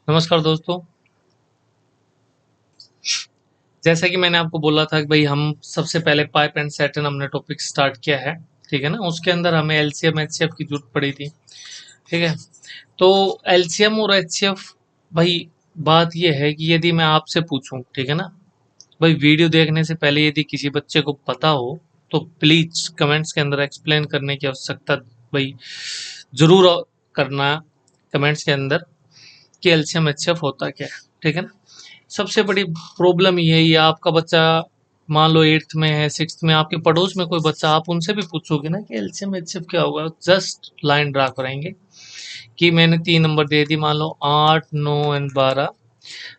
नमस्कार दोस्तों। जैसा कि मैंने आपको बोला था कि भाई हम सबसे पहले पाइप एंड सैटर्न हमने टॉपिक स्टार्ट किया है। ठीक है ना, उसके अंदर हमें एलसीएम एचसीएफ की जरूरत पड़ी थी। ठीक है, तो एलसीएम और एचसीएफ, भाई बात यह है कि यदि मैं आपसे पूछूं, ठीक है ना, भाई वीडियो देखने से पहले यदि किसी बच्चे को पता हो तो प्लीज कमेंट्स के अंदर एक्सप्लेन करने की आवश्यकता भाई जरूर करना कमेंट्स के अंदर कि एलसीएम एचसीएफ होता क्या है। ठीक है ना, सबसे बड़ी प्रॉब्लम ये है, ये आपका बच्चा मान लो 8th में है, 6th में, आपके पड़ोस में कोई बच्चा, आप उनसे भी पूछोगे ना कि एलसीएम एचसीएफ क्या होगा, जस्ट लाइन ड्रा करेंगे कि मैंने 3 नंबर दे दी, मान लो 8, 9 एंड 12।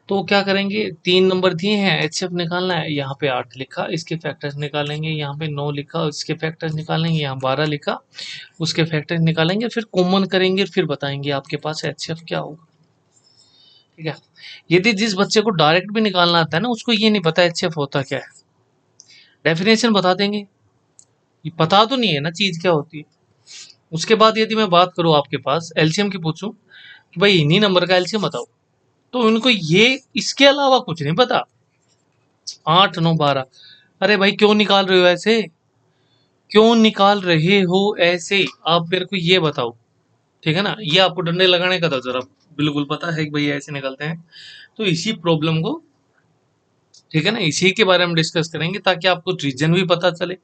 तो वो क्या करेंगे, 3 नंबर दिए हैं, एचसीएफ निकालना है, यहाँ पे 8 लिखा, इसके फैक्टर्स निकालेंगे, यहाँ पे 9 लिखा, इसके फैक्टर्स निकालेंगे, यहाँ 12 लिखा, उसके फैक्टर्स निकालेंगे, फिर कॉमन करेंगे, फिर बताएंगे आपके पास एचसीएफ क्या होगा। ठीक है, यदि जिस बच्चे को डायरेक्ट भी निकालना आता है ना, उसको ये नहीं पता एचसीएफ होता क्या है, डेफिनेशन बता देंगे, ये पता तो नहीं है ना चीज क्या होती है। उसके बाद यदि मैं बात करूं आपके पास एलसीएम की, पूछूं कि भाई इन्हीं नंबर का एलसीएम बताओ, तो उनको ये इसके अलावा कुछ नहीं पता। 8, 9, 12, अरे भाई क्यों निकाल रहे हो ऐसे, क्यों निकाल रहे हो ऐसे, आप मेरे को ये बताओ। ठीक है ना, ये आपको डंडे लगाने का था जरा, बिल्कुल पता है कि भाई ऐसे निकलते हैं। तो इसी प्रॉब्लम को, ठीक है ना, इसी के बारे में डिस्कस करेंगे ताकि आपको रीजन भी पता चले।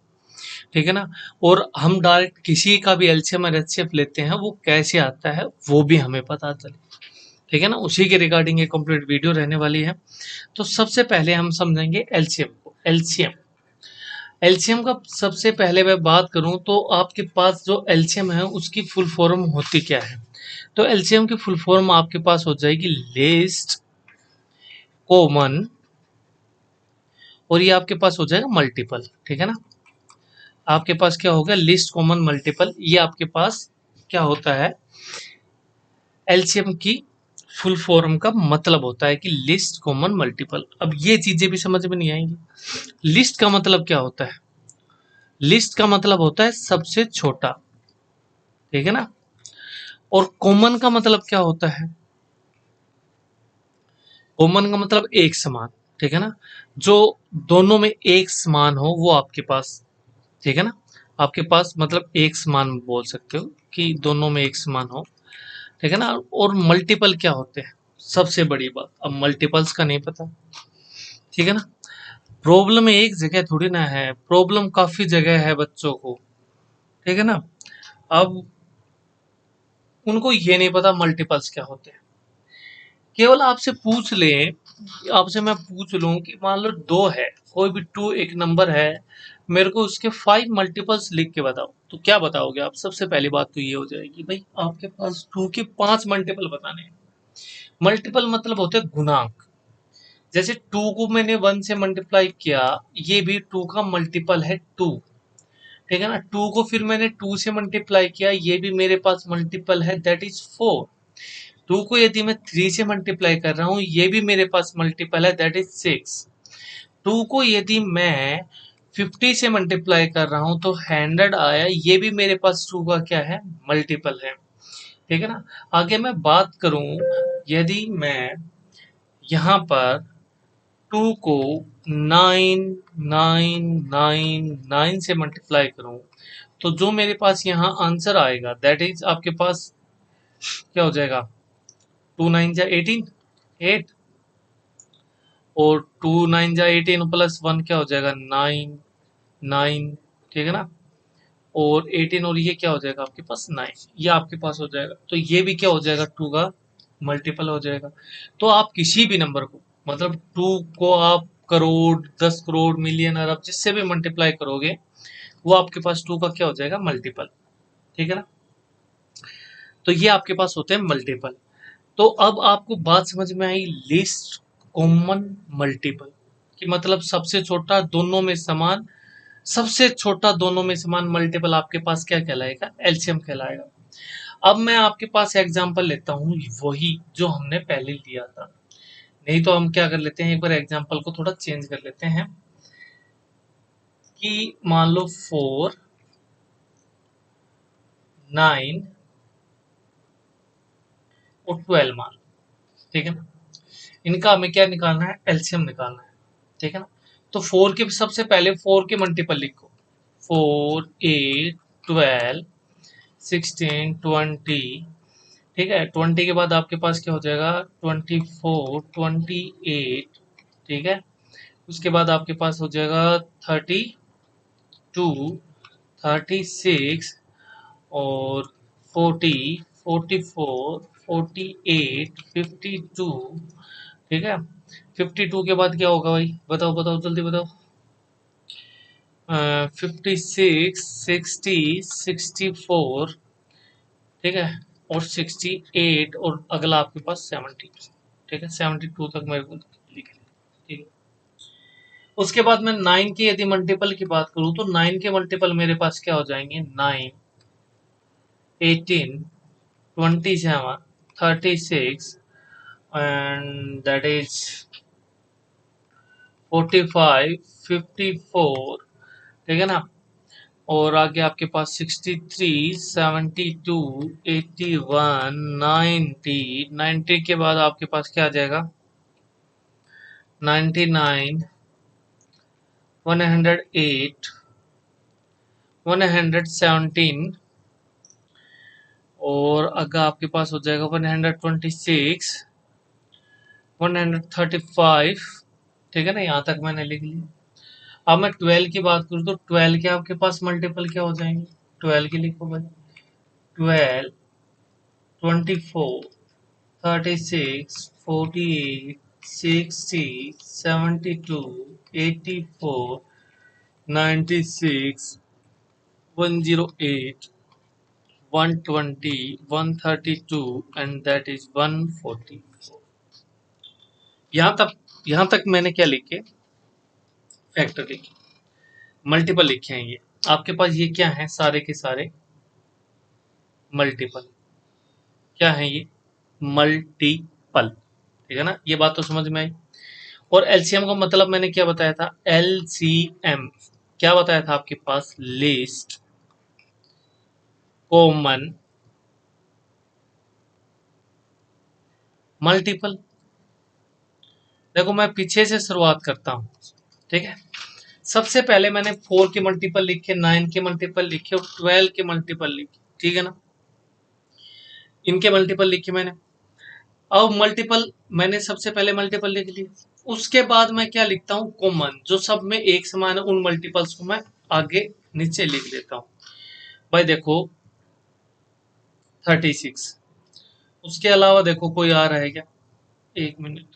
ठीक है ना, और हम डायरेक्ट किसी का भी एलसीएम और एचसीएफ लेते हैं, वो कैसे आता है वो भी हमें पता चले। ठीक है ना, उसी के रिगार्डिंग एक कंप्लीट वीडियो रहने वाली है। तो सबसे पहले हम समझेंगे एलसीएम को। एलसीएम, एलसीएम का सबसे पहले मैं बात करूं तो आपके पास जो एलसीएम है उसकी फुल फॉर्म होती क्या है। तो एलसीएम की फुल फॉर्म आपके पास हो जाएगी लिस्ट कॉमन, और ये आपके पास हो जाएगा मल्टीपल। ठीक है ना, आपके पास क्या होगा, लिस्ट कॉमन मल्टीपल, ये आपके पास क्या होता है, एलसीएम की फुल फॉर्म का मतलब होता है कि लिस्ट कॉमन मल्टीपल। अब ये चीजें भी समझ में नहीं आएंगी। लिस्ट का मतलब क्या होता है, लिस्ट का मतलब होता है सबसे छोटा। ठीक है ना, और कॉमन का मतलब क्या होता है, कॉमन का मतलब एक समान। ठीक है ना, जो दोनों में एक समान हो वो आपके पास। ठीक है ना, आपके पास मतलब एक समान बोल सकते हो कि दोनों में एक समान हो। ठीक है ना, और मल्टीपल क्या होते हैं, सबसे बड़ी बात, अब मल्टीपल्स का नहीं पता। ठीक है ना, प्रॉब्लम एक जगह थोड़ी ना है, प्रॉब्लम काफी जगह है बच्चों को। ठीक है ना, अब उनको ये नहीं पता मल्टीपल्स क्या होते हैं। केवल आपसे पूछ ले, आपसे मैं पूछ लूं कि मान लो दो है, कोई भी टू एक नंबर है, मेरे को उसके 5 मल्टीपल्स लिख के बताओ, तो क्या बताओगे आप। सबसे पहली बात तो ये हो जाएगी भाई आपके पास 2 के 5 मल्टीपल बताने हैं। मल्टीपल मतलब होते हैं गुणांक। जैसे 2 को मैंने 1 से मल्टीप्लाई किया, ये भी 2 का मल्टीपल है 2। ठीक है ना, 2 को फिर मैंने 2 से मल्टीप्लाई किया, ये भी मेरे पास मल्टीपल है, दैट इज 4। 2 को यदि मैं 3 से मल्टीप्लाई कर रहा हूं, ये भी मेरे पास मल्टीपल है, दैट इज 6। 2 को यदि मैं 50 से मल्टीप्लाई कर रहा हूं तो 100 आया, ये भी मेरे पास 2 का क्या है, मल्टीपल है। ठीक है ना, आगे मैं बात करूं, यदि मैं यहाँ पर 2 को 9 से मल्टीप्लाई करूं, तो जो मेरे पास यहाँ आंसर आएगा दैट इज आपके पास क्या हो जाएगा, 2 9 जा 18, 8, और 2 9 जा 18 प्लस 1 क्या हो जाएगा, 9, 9। ठीक है ना, और 18 और ये क्या हो जाएगा आपके पास, 9, ये आपके पास हो जाएगा, तो ये भी क्या हो जाएगा, 2 का मल्टीपल हो जाएगा। तो आप किसी भी नंबर को, मतलब 2 को आप करोड़, 10 करोड़, मिलियन, अरब, जिससे भी मल्टीप्लाई करोगे, वो आपके पास 2 का क्या हो जाएगा, मल्टीपल। ठीक है ना, तो ये आपके पास होते हैं मल्टीपल। तो अब आपको बात समझ में आई, लिस्ट कॉमन मल्टीपल कि मतलब सबसे छोटा दोनों में समान, सबसे छोटा दोनों में समान मल्टीपल आपके पास क्या कहलाएगा, एलसीएम कहलाएगा। अब मैं आपके पास एग्जांपल लेता हूँ, वही जो हमने पहले लिया था। नहीं तो हम क्या कर लेते हैं, एक बार एग्जांपल को थोड़ा चेंज कर लेते हैं कि मान लो 4, 9 और 12 मान लो। ठीक है ना। इनका हमें क्या निकालना है, एलसीएम निकालना है, ठीक है ना। तो 4 के सबसे पहले 4 के मल्टीपल लिखो, 4 8 12 16 20, ठीक है। 20 के बाद आपके पास क्या हो जाएगा, 24 28, ठीक है। उसके बाद आपके पास हो जाएगा 32 36 और 40 44 48 52, ठीक है। 52 के बाद क्या होगा भाई, बताओ बताओ जल्दी बताओ। 56 60 64, ठीक है, और 68, और अगला आपके पास 70, ठीक है। 72 तक मेरे को लिख लिया, ठीक है। उसके बाद मैं 9 के यदि मल्टीपल की बात करूं तो 9 के मल्टीपल मेरे पास क्या हो जाएंगे, 9 18 27 36 एंड दैट इज 45 54, ठीक है ना। और आगे आपके पास 63 72 81 90, 90 के बाद आपके पास क्या आ जाएगा, 99 108 117, और अगर आपके पास हो जाएगा 126 135, ठीक है ना। यहाँ तक मैंने लिख लिया। अब मैं 12 की बात करूँ तो 12 के आपके पास मल्टीपल क्या हो जाएंगे, 12 की लिखो भाई, 12 24 36 48 60 72 84 96 108 120 132 एंड दैट इज 144। यहाँ तक मैंने क्या लिखे, फैक्टर लिखे, मल्टीपल लिखे हैं। ये आपके पास ये क्या है, सारे के सारे मल्टीपल, क्या है ये, मल्टीपल, ठीक है ना। ये बात तो समझ में आई। और एलसीएम का मतलब मैंने क्या बताया था, एलसीएम क्या बताया था आपके पास, लिस्ट कॉमन मल्टीपल। देखो मैं पीछे से शुरुआत करता हूं, ठीक है। सबसे पहले मैंने 4 के मल्टीपल लिखे, 9 के मल्टीपल लिखे और 12 के मल्टीपल लिखे, ठीक है ना। इनके मल्टीपल लिखे मैंने। अब मल्टीपल मैंने सबसे पहले मल्टीपल लिख लिए, उसके बाद मैं क्या लिखता हूँ, कॉमन, जो सब में एक समान है, उन मल्टीपल्स को मैं आगे नीचे लिख लेता हूँ। भाई देखो 36, उसके अलावा देखो कोई आ रहा है क्या, एक मिनट,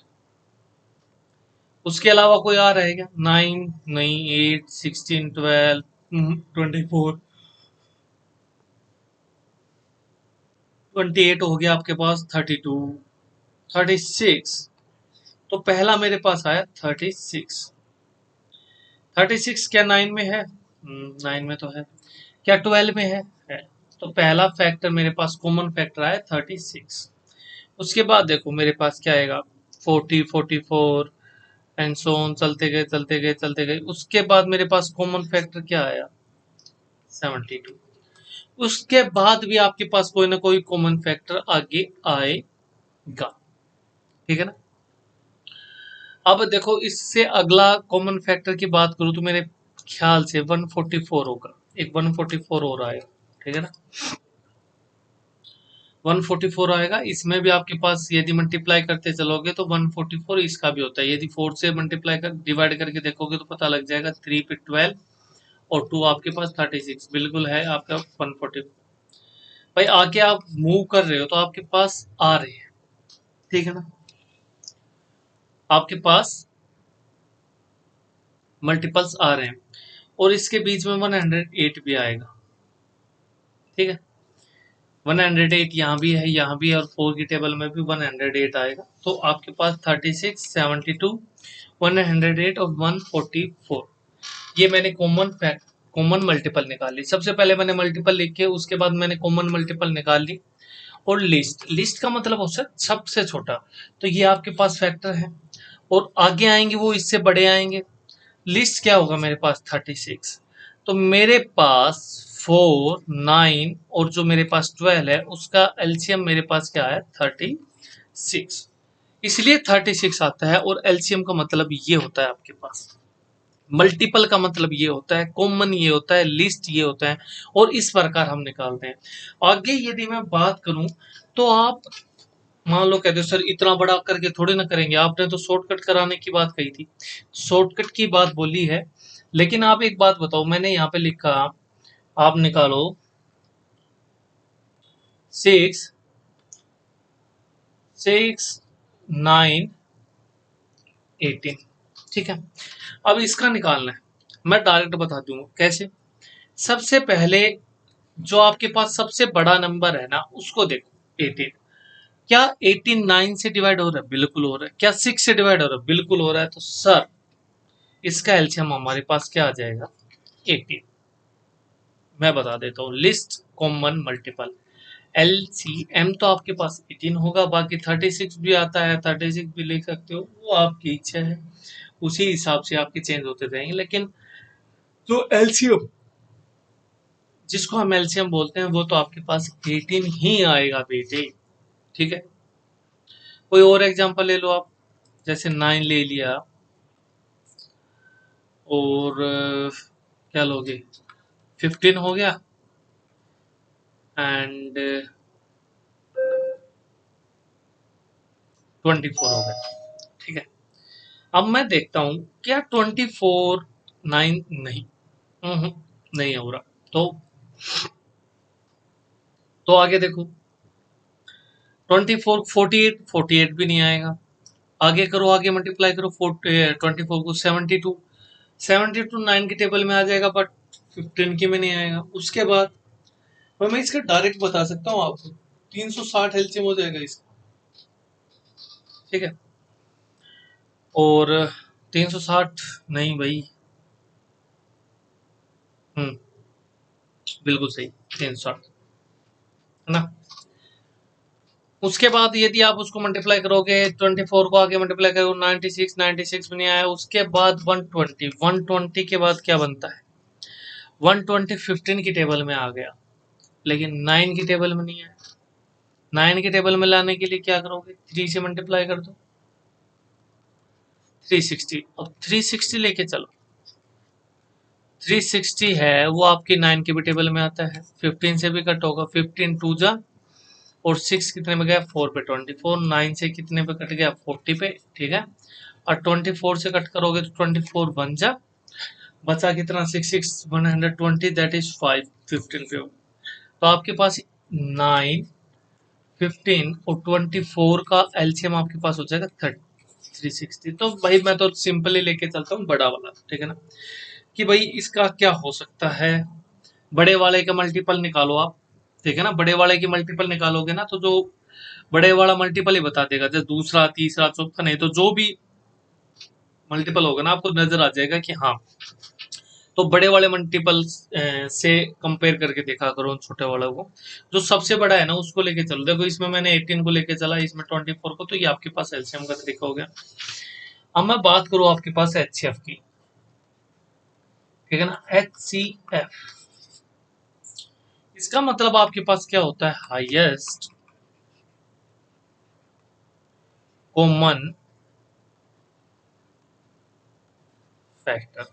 उसके अलावा कोई आ रहा है क्या, 9 नहीं, 8 16 12 24 28 हो गया आपके पास, 32 36, तो पहला मेरे पास आया 36। 36 क्या 9 में है, 9 में तो है। क्या 12 में है। तो पहला फैक्टर मेरे पास कॉमन फैक्टर आया 36। उसके बाद देखो मेरे पास क्या आएगा, 40 44 एंड सो ऑन, चलते गए चलते गए चलते गए। उसके बाद मेरे पास कॉमन फैक्टर क्या आया, 72। उसके बाद भी आपके पास कोई ना कोई कॉमन फैक्टर आगे आएगा, ठीक है ना। अब देखो इससे अगला कॉमन फैक्टर की बात करूं तो मेरे ख्याल से 144 होगा, एक 144 हो रहा है, ठीक है ना। 144 आएगा, इसमें भी आपके पास यदि मल्टीप्लाई करते चलोगे तो 144 इसका भी होता है। यदि 4 से मल्टीप्लाई कर डिवाइड करके देखोगे तो पता लग जाएगा, 3 पे 12 और 2 आपके पास 36, बिल्कुल है आपका 144। भाई आगे आप मूव कर रहे हो तो आपके पास आ रहे हैं, ठीक है ना, आपके पास मल्टीपल्स आ रहे हैं, और इसके बीच में 108 भी आएगा, ठीक है। 108 यहाँ भी है, यहाँ भी है, और 4 की टेबल में भी 108 आएगा। तो आपके पास 36 72 108 और 144, ये मैंने कॉमन मल्टीपल निकाल ली। सबसे पहले मैंने मल्टीपल लिखे, उसके बाद मैंने कॉमन मल्टीपल निकाल ली। और लिस्ट का मतलब होता है सबसे छोटा, तो ये आपके पास फैक्टर है, और आगे आएंगे वो इससे बड़े आएंगे। लिस्ट क्या होगा मेरे पास, 36, तो मेरे पास 4 9 और जो मेरे पास 12 है उसका एलसीएम मेरे पास क्या है, 36। इसलिए 36 आता है। और एलसीएम का मतलब ये होता है आपके पास, मल्टीपल का मतलब ये होता है, कॉमन ये होता है, लिस्ट ये होता है, और इस प्रकार हम निकालते हैं। आगे यदि मैं बात करूं तो आप मान लो कहते हो सर इतना बड़ा करके थोड़ी ना करेंगे, आपने तो शॉर्टकट कराने की बात कही थी, शॉर्टकट की बात बोली है। लेकिन आप एक बात बताओ, मैंने यहाँ पे लिखा आप निकालो 6 6 9 18, ठीक है। अब इसका निकालना है, मैं डायरेक्ट बता दूंगा कैसे। सबसे पहले जो आपके पास सबसे बड़ा नंबर है ना उसको देखो 18। क्या 18 9 से डिवाइड हो रहा है? बिल्कुल हो रहा है। क्या 6 से डिवाइड हो रहा है? बिल्कुल हो रहा है। तो सर इसका एलसीएम हमारे पास क्या आ जाएगा? 18। मैं बता देता हूँ, लिस्ट कॉमन मल्टीपल एलसीएम तो आपके पास 18 होगा। बाकी 36 भी आता है, 36 भी लिख सकते हो, वो आपकी इच्छा है, उसी हिसाब से आपके चेंज होते रहेंगे। लेकिन जो एलसीएम, जिसको हम एलसीएम बोलते हैं, वो तो आपके पास 18 ही आएगा बेटे, ठीक है। कोई और एग्जांपल ले लो आप, जैसे 9 ले लिया, और क्या लोगे, 15 हो गया, एंड 24 हो गया, ठीक है। अब मैं देखता हूं क्या 24 9 नहीं, हम्म, नहीं हो रहा। तो आगे देखो 24 48 भी नहीं आएगा। आगे करो, आगे मल्टीप्लाई करो 24 को 72, 72 9 के टेबल में आ जाएगा, बट 15 के में नहीं आएगा। उसके बाद और मैं इसका डायरेक्ट बता सकता हूँ आपको, 360 एलसीएम हो जाएगा इसका, ठीक है। और 360 नहीं भाई, हम्म, बिल्कुल सही 360 है ना। उसके बाद यदि आप उसको मल्टीप्लाई करोगे, 24 को आगे मल्टीप्लाई करोगे, 96 में नहीं आया। उसके बाद 120 के बाद क्या बनता है? 120 15 की टेबल में आ गया, लेकिन 9 की टेबल में नहीं आया। 9 की टेबल में लाने के लिए क्या करोगे? 3 से मल्टीप्लाई कर दो, 360। अब 360 लेके चलो, 360 है वो आपकी 9 के भी टेबल में आता है, 15 से भी कट होगा, 15 टू जा, और 6 कितने में गया? 4 पे, 24 9 से कितने पे कट गया? 40 पे, ठीक है। और 24 से कट करोगे तो 24 बन जा, बचा कितना? 6 120, दैट इज 5 15 पे। तो आपके पास 9 15 और 24 का एलसीएम आपके पास हो जाएगा 360। तो भाई मैं तो सिंपली लेके चलता हूँ बड़ा वाला, ठीक है ना, कि भाई इसका क्या हो सकता है। बड़े वाले का मल्टीपल निकालो आप, ठीक है ना। बड़े वाले की मल्टीपल निकालोगे ना तो जो बड़े वाला मल्टीपल ही बता देगा, जैसे दूसरा तीसरा चौथा नहीं, तो जो भी मल्टीपल होगा ना आपको नजर आ जाएगा कि हाँ। तो बड़े वाले मल्टीपल से कंपेयर करके देखा करो छोटे वाले को। जो सबसे बड़ा है ना उसको लेके चलो। देखो इसमें मैंने 18 को लेके चला, इसमें 24 को, तो ये आपके पास एलसीएम का तरीका हो गया। अब मैं बात करूं आपके पास एचसीएफ की, ठीक है ना। एचसीएफ, इसका मतलब आपके पास क्या होता है? हाईएस्ट कॉमन फैक्टर,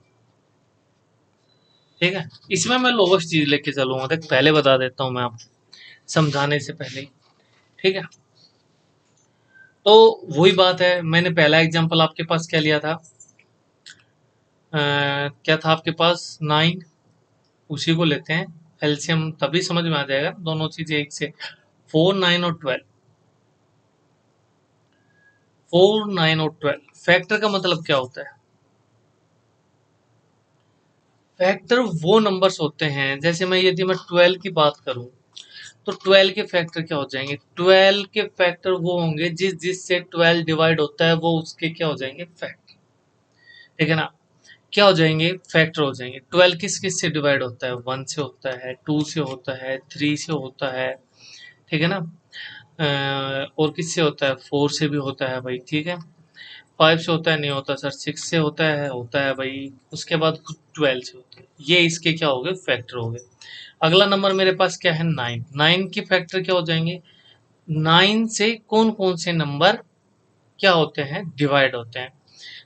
ठीक है। इसमें मैं लोवेस्ट चीज लेके चलूंगा, देख पहले बता देता हूं मैं आपको समझाने से पहले ही, ठीक है। तो वही बात है, मैंने पहला एग्जांपल आपके पास क्या लिया था, क्या था आपके पास? 9, उसी को लेते हैं। एलसीएम तभी समझ में आ जाएगा, दोनों चीजें एक से। 4 9 और 12, 4 9 और 12 फैक्टर का मतलब क्या होता है? फैक्टर वो नंबर्स होते हैं, जैसे मैं यदि मैं 12 की बात करूं तो 12 के फैक्टर क्या हो जाएंगे? 12 के फैक्टर वो होंगे जिस जिससे 12 डिवाइड होता है, वो उसके क्या हो जाएंगे? फैक्टर, ठीक है ना। क्या हो जाएंगे? फैक्टर हो जाएंगे। 12 किस किस से डिवाइड होता है? 1 से होता है, 2 से होता है, 3 से होता है, ठीक है ना। और किससे होता है? 4 से भी होता है भाई, ठीक है। 5 से होता है? नहीं होता सर। 6 से होता है भाई। उसके बाद 12 से होता है। ये इसके क्या हो गए? फैक्टर हो गए। अगला नंबर मेरे पास क्या है? 9। 9 के फैक्टर क्या हो जाएंगे? 9 से कौन कौन से नंबर क्या होते हैं, डिवाइड होते हैं,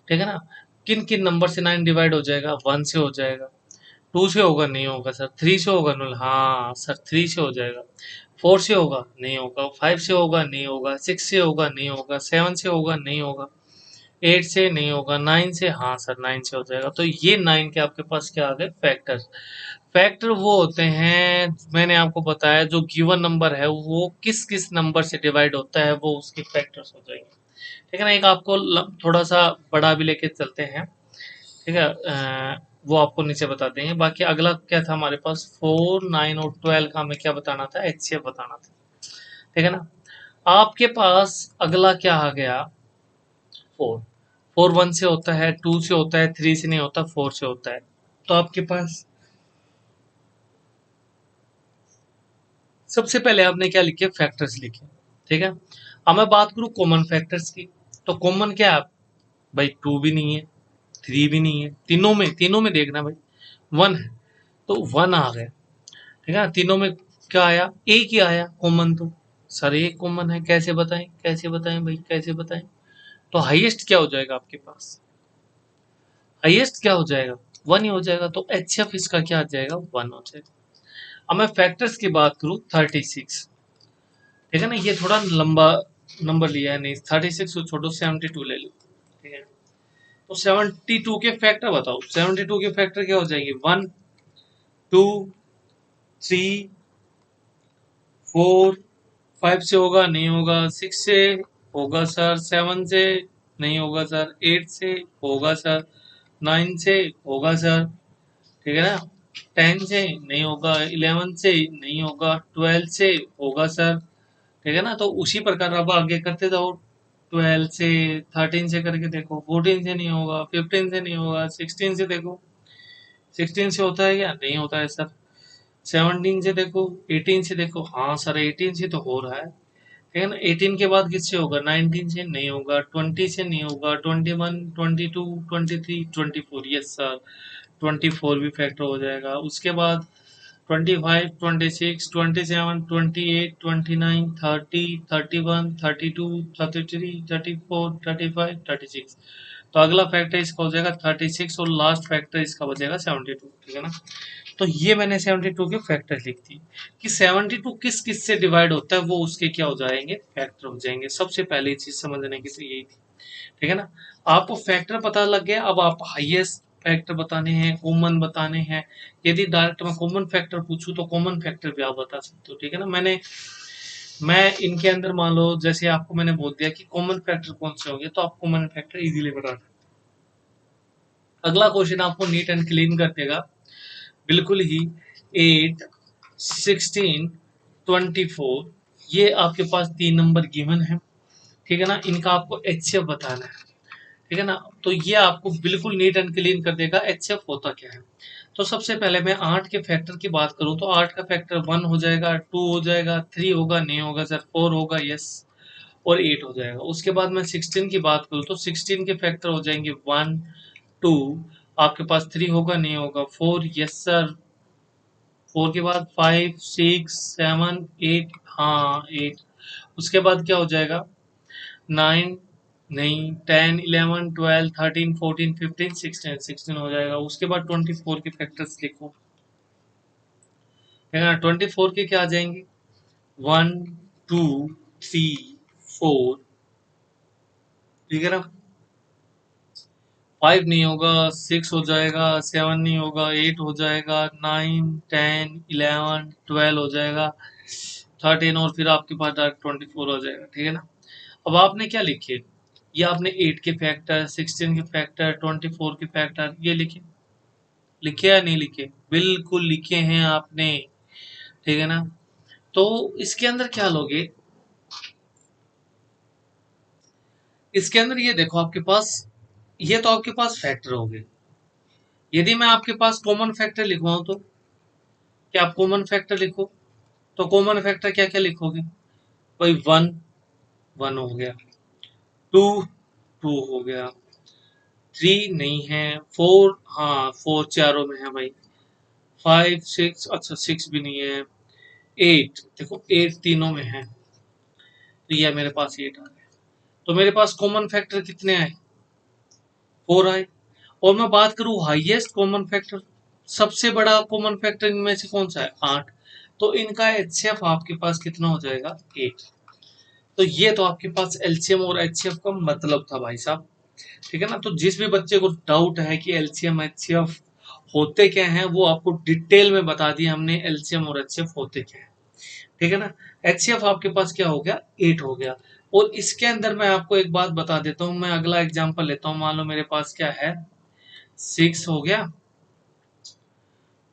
ठीक है ना। किन किन नंबर से 9 डिवाइड हो जाएगा, 1 से हो जाएगा, 2 से होगा, नहीं होगा सर, 3 से होगा, null, हाँ सर 3 से हो जाएगा, 4 से होगा, नहीं होगा, 5 से होगा, नहीं होगा, 6 से होगा, नहीं होगा, 7 से होगा, नहीं होगा, 8 से नहीं होगा, 9 से, हाँ सर 9 से हो जाएगा। तो ये 9 के आपके पास क्या आ गए, फैक्टर। फैक्टर वो होते हैं, मैंने आपको बताया, जो गिवन नंबर है वो किस किस नंबर से डिवाइड होता है, वो उसके फैक्टर्स हो जाएंगे, ठीक है ना। एक आपको थोड़ा सा बड़ा भी लेके चलते हैं, ठीक है, वो आपको नीचे बता देंगे। बाकी अगला क्या था हमारे पास, 4, 9 और 12 का हमें क्या बताना था, एचसीएफ बताना था, ठीक है ना। आपके पास अगला क्या आ गया, 4। 4 1 से होता है, 2 से होता है, 3 से नहीं होता, 4 से होता है। तो आपके पास सबसे पहले आपने क्या लिखे, फैक्टर्स लिखे, ठीक है। अब मैं बात करूं कॉमन फैक्टर्स की, तो कॉमन क्या है भाई, 2 भी नहीं है, 3 भी नहीं है, तीनों में देखना भाई, 1 है, तो 1 आ गया, ठीक है ना। तीनों में क्या आया, एक ही आया कॉमन, तो सर एक कॉमन है, कैसे बताएं, कैसे बताएं भाई, कैसे बताएं। तो हाईएस्ट क्या हो जाएगा आपके पास, हाईएस्ट क्या हो जाएगा, 1 ही हो जाएगा, तो एचएफ इसका क्या आ जाएगा, 1 हो जाएगा। अब मैं फैक्टर्स की बात करूं, 36, ठीक है ना, ये थोड़ा लंबा नंबर लिया है, नहीं 36 को छोड़ो, 72 ले लो, ठीक है। तो 72 के फैक्टर बताओ, 72 के फैक्टर क्या हो जाएंगे, 1, 2, 3, 4, 5 से होगा, नहीं होगा, 6 से होगा सर, 7 से नहीं होगा सर, 8 से होगा सर, 9 से होगा सर, ठीक है ना, 10 से नहीं होगा, 11 से नहीं होगा, 12 से होगा सर, ठीक है ना। तो उसी प्रकार अब आगे करते जाओ, 12 से, 13 से करके देखो, 14 से नहीं होगा, 15 से नहीं होगा, 16 से देखो, 16 से होता है क्या, नहीं होता है सर, 17 से देखो, 18 से देखो, हाँ सर 18 से तो हो रहा है, ठीक है ना। 18 के बाद किससे होगा, 19 से नहीं होगा, 20 से नहीं होगा, 21, 22, 23, 24, यस सर 24 भी फैक्टर हो जाएगा। उसके बाद 25, 26, 27, 28, 29, 30, 31, 32, 33, 34, 35, 36। तो अगला फैक्टर इसका हो जाएगा 36, और लास्ट फैक्टर इसका हो जाएगा 72, ठीक है ना। तो ये मैंने 72 के फैक्टर लिख दी, कि 72 किस किस से डिवाइड होता है, वो उसके क्या हो जाएंगे, फैक्टर हो जाएंगे। सबसे पहली चीज समझने की तो यही थी, ठीक है ना। आपको फैक्टर पता लग गया, अब आप हाईएस्ट फैक्टर बताने हैं, कॉमन बताने हैं। यदि डायरेक्ट मैं कॉमन फैक्टर पूछूं तो कॉमन फैक्टर भी आप बता सकते हो, ठीक है ना। मैं इनके अंदर मान लो, जैसे आपको मैंने बोल दिया कि कॉमन फैक्टर कौन से होंगे, तो आप कॉमन फैक्टर इजीली बता सकते हो। अगला क्वेश्चन आपको नीट एंड क्लीन कर देगा, बिल्कुल ही, 8, 16, 24, ये आपके पास 3 नंबर गिवन है, ठीक है ना। इनका आपको एचसीएफ बताना है, ठीक है ना। तो ये आपको बिल्कुल नीट एंड क्लीन कर देगा एचसीएफ होता क्या है। तो सबसे पहले मैं 8 के फैक्टर की बात करूं, तो 8 का फैक्टर 1 हो जाएगा, 2 हो जाएगा, 3 होगा, नहीं होगा सर, 4 होगा, यस, और 8 हो जाएगा। उसके बाद मैं 16 की बात करूं, तो 16 के फैक्टर हो जाएंगे 1, 2, आपके पास 3 होगा, नहीं होगा, 4, यस सर, 4 के बाद 5, 6, 7, 8, हाँ 8। उसके बाद क्या हो जाएगा, 9, नहीं, 10, 11, 12, 13, 14, 15, 16, 16 हो जाएगा। उसके बाद 24 के फैक्टर्स लिखो, है ना। 24 के क्या आ जाएंगे, 1, 2, 3, 4, ठीक है ना। 5 नहीं होगा, 6 हो जाएगा, 7 नहीं होगा, 8 हो जाएगा, 9, 10, 11, 12 हो जाएगा, 13, और फिर आपके पास डायरेक्ट 24 हो जाएगा, ठीक है ना। अब आपने क्या लिखे, ये आपने 8 के फैक्टर, 16 के फैक्टर, 24 के फैक्टर ये लिखे, लिखे या नहीं लिखे, बिल्कुल लिखे हैं आपने, ठीक है ना। तो इसके अंदर क्या लोगे, इसके अंदर ये देखो आपके पास, ये तो आपके पास फैक्टर हो गए। यदि मैं आपके पास कॉमन फैक्टर लिखवाऊं, तो क्या आप कॉमन फैक्टर लिखो, तो कॉमन फैक्टर क्या क्या लिखोगे भाई, 1, 1 हो गया, 2, 2 हो गया, 3 नहीं है, 4, हाँ 4 चारों में है भाई, 5, 6, अच्छा 6 भी नहीं है, 8 देखो, 8 तीनों में है, तो यह मेरे पास 8 आ गया। तो मेरे पास कॉमन फैक्टर कितने आए, 4 आए। और मैं बात करूं हाईएस्ट कॉमन फैक्टर, सबसे बड़ा कॉमन फैक्टर इनमें से कौन सा है, 8। तो इनका एचसीएफ आपके पास कितना हो जाएगा, 8। तो ये तो आपके पास एलसीएम और एचसीएफ का मतलब था भाई साहब, ठीक है ना। तो जिस भी बच्चे को डाउट है कि एलसीएम एचसीएफ होते क्या हैं, वो आपको डिटेल में बता दिया हमने एलसीएम और एचसीएफ होते क्या है, ठीक है ना। एचसीएफ आपके पास क्या हो गया, 8 हो गया। और इसके अंदर मैं आपको एक बात बता देता हूं, मैं अगला एग्जांपल लेता हूं। मान लो मेरे पास क्या है, 6 हो गया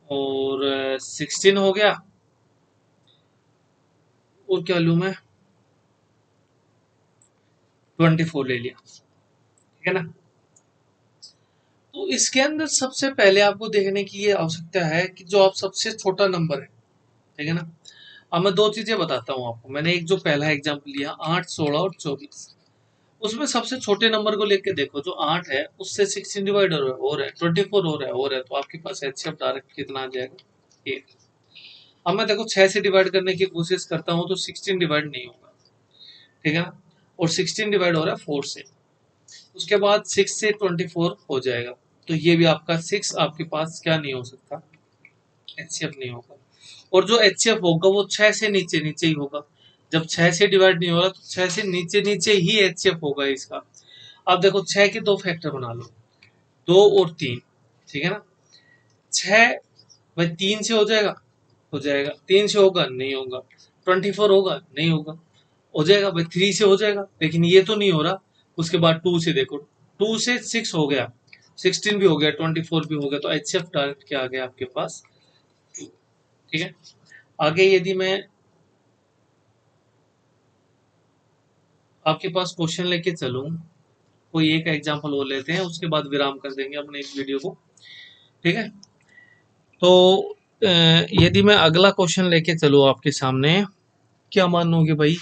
और 16 हो गया, और क्या लूं मैं, 24 ले लिया, ठीक है ना। तो इसके अंदर सबसे पहले आपको देखने की ये आवश्यकता है कि जो आप सबसे छोटा नंबर है, ठीक है ना। अब मैं दो चीजें बताता हूँ आपको। मैंने एक जो पहला एग्जाम्पल लिया 8, 16 और 24, उसमें सबसे छोटे नंबर को लेके देखो, जो 8 है उससे 16 डिवाइड हो रहा है, 24 हो रहा है, तो आपके पास एचसीएफ डायरेक्ट कितना आ जाएगा, 8। अब मैं देखो 6 से डिवाइड करने की कोशिश करता हूँ तो 16 डिवाइड नहीं होगा, ठीक है ना। और 16 डिवाइड हो रहा है 4 से, उसके बाद 6 से 24 हो जाएगा। तो ये भी आपका 6 आपके पास क्या नहीं हो सकता, एचसीएफ नहीं होगा। और जो एचसीएफ होगा वो 6 से नीचे नीचे ही होगा। जब 6 से डिवाइड नहीं हो रहा तो 6 से नीचे नीचे ही एचसीएफ होगा इसका। अब देखो 6 के दो फैक्टर बना लो, 2 और 3, ठीक है ना। 6 भाई 3 से हो जाएगा, 3 से होगा नहीं होगा, 24 होगा नहीं होगा, हो जाएगा भाई 3 से हो जाएगा, लेकिन ये तो नहीं हो रहा। उसके बाद 2 से देखो, 2 से 6 हो गया, 16 भी हो गया, 24 भी हो गया, तो एचसीएफ डायरेक्ट क्या आ गया आपके पास, 2, ठीक है। आगे यदि मैं आपके पास क्वेश्चन लेके चलूं, कोई एक एग्जांपल वो लेते हैं, उसके बाद विराम कर देंगे अपने इस वीडियो को, ठीक है। तो यदि मैं अगला क्वेश्चन लेके चलूं आपके सामने, क्या मानोगे भाई,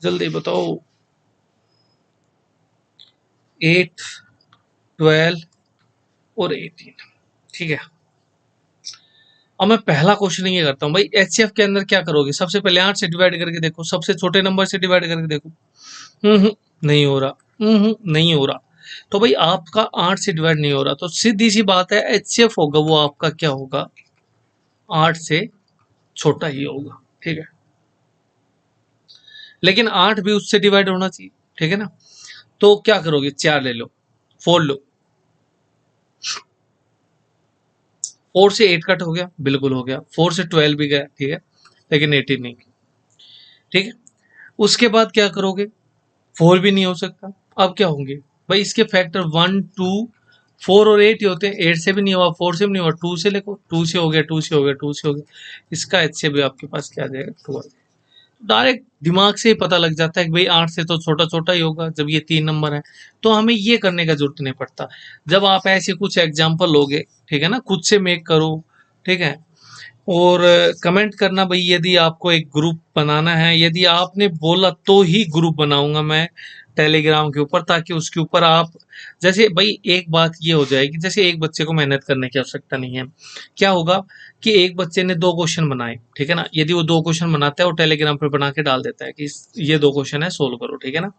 जल्दी बताओ। 8, 12 और 18, ठीक है। अब मैं पहला क्वेश्चन ये करता हूँ भाई, एचसीएफ के अंदर क्या करोगे, सबसे पहले 8 से डिवाइड करके देखो, सबसे छोटे नंबर से डिवाइड करके देखो। नहीं हो रहा, नहीं हो रहा। तो भाई आपका 8 से डिवाइड नहीं हो रहा, तो सीधी सी बात है एचसीएफ होगा वो आपका क्या होगा, 8 से छोटा ही होगा, ठीक है। लेकिन 8 भी उससे डिवाइड होना चाहिए, ठीक है ना। तो क्या करोगे, 4 ले लो, 4 लो, 4 से 8 कट हो गया, बिल्कुल हो गया, 4 से 12 भी गया, ठीक है, लेकिन 18 नहीं, ठीक है। उसके बाद क्या करोगे, 4 भी नहीं हो सकता। अब क्या होंगे भाई, इसके फैक्टर 1, 2, 4 और 8 ही होते हैं। 8 से भी नहीं हुआ, 4 से भी नहीं हुआ, 2 से देखो, 2 से हो गया, 2 से हो गया, 2 से हो गया, इसका एच से भी आपके पास क्या आ जाएगा, 2 आ जाएगा। डायरेक्ट दिमाग से ही पता लग जाता है कि भाई 8 से तो छोटा छोटा ही होगा, जब ये 3 नंबर है। तो हमें ये करने का जरूरत नहीं पड़ता। जब आप ऐसे कुछ एग्जाम्पल लोगे, ठीक है ना, खुद से मेक करो, ठीक है। और कमेंट करना भाई, यदि आपको एक ग्रुप बनाना है, यदि आपने बोला तो ही ग्रुप बनाऊंगा मैं टेलीग्राम के ऊपर, ताकि उसके ऊपर आप, जैसे भाई एक बात ये हो जाएगी, जैसे एक बच्चे को मेहनत करने की आवश्यकता नहीं है। क्या होगा कि एक बच्चे ने 2 क्वेश्चन बनाए, ठीक है ना, यदि वो 2 क्वेश्चन बनाता है और टेलीग्राम पर बना के डाल देता है कि ये 2 क्वेश्चन है, सोल्व करो, ठीक है ना।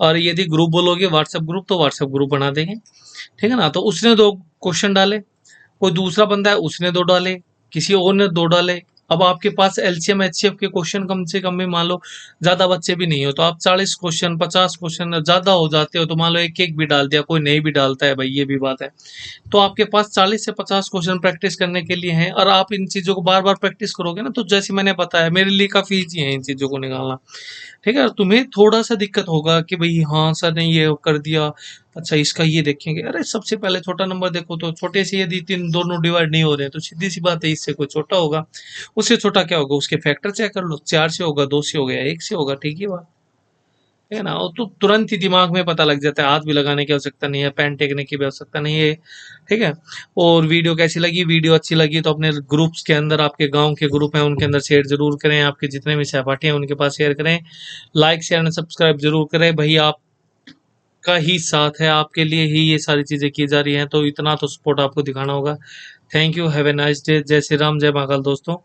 और यदि ग्रुप बोलोगे व्हाट्सएप ग्रुप, तो व्हाट्सएप ग्रुप बना देंगे, ठीक है ना। तो उसने 2 क्वेश्चन डाले, कोई दूसरा बंदा है उसने 2 डाले, किसी और ने 2 डाले। अब आपके पास एलसीएम एचसीएफ के क्वेश्चन कम से कम भी मान लो ज्यादा बच्चे भी नहीं हो, तो आप 40 क्वेश्चन 50 क्वेश्चन ज्यादा हो जाते हो, तो मान लो एक एक भी डाल दिया, कोई नहीं भी डालता है भाई, ये भी बात है। तो आपके पास 40 से 50 क्वेश्चन प्रैक्टिस करने के लिए हैं, और आप इन चीजों को बार बार प्रैक्टिस करोगे ना, तो जैसे मैंने बताया मेरे लिए काफी ईजी है इन चीजों को निकालना, ठीक है। तुम्हें थोड़ा सा दिक्कत होगा कि भाई हाँ सर ने ये कर दिया, अच्छा इसका ये देखेंगे, अरे सबसे पहले छोटा नंबर देखो, तो छोटे से यदि 3 दोनों डिवाइड नहीं हो रहे हैं तो सीधी सी बात है इससे कोई छोटा होगा, उससे छोटा क्या होगा, उसके फैक्टर चेक कर लो, 4 से होगा, 2 से हो गया, 1 से होगा, ठीक है बात है ना। वो तो तुरंत ही दिमाग में पता लग जाता है, हाथ भी लगाने की आवश्यकता नहीं है, पेन टेकने की भी आवश्यकता नहीं है, ठीक है। और वीडियो कैसी लगी, वीडियो अच्छी लगी तो अपने ग्रुप्स के अंदर, आपके गांव के ग्रुप हैं उनके अंदर शेयर जरूर करें, आपके जितने भी सहपाठी हैं उनके पास शेयर करें, लाइक शेयर एंड सब्सक्राइब जरूर करें भाई। आपका ही साथ है, आपके लिए ही ये सारी चीजें की जा रही हैं, तो इतना तो सपोर्ट आपको दिखाना होगा। Thank you, have a nice day, जय श्री राम, जय महाकाल दोस्तों।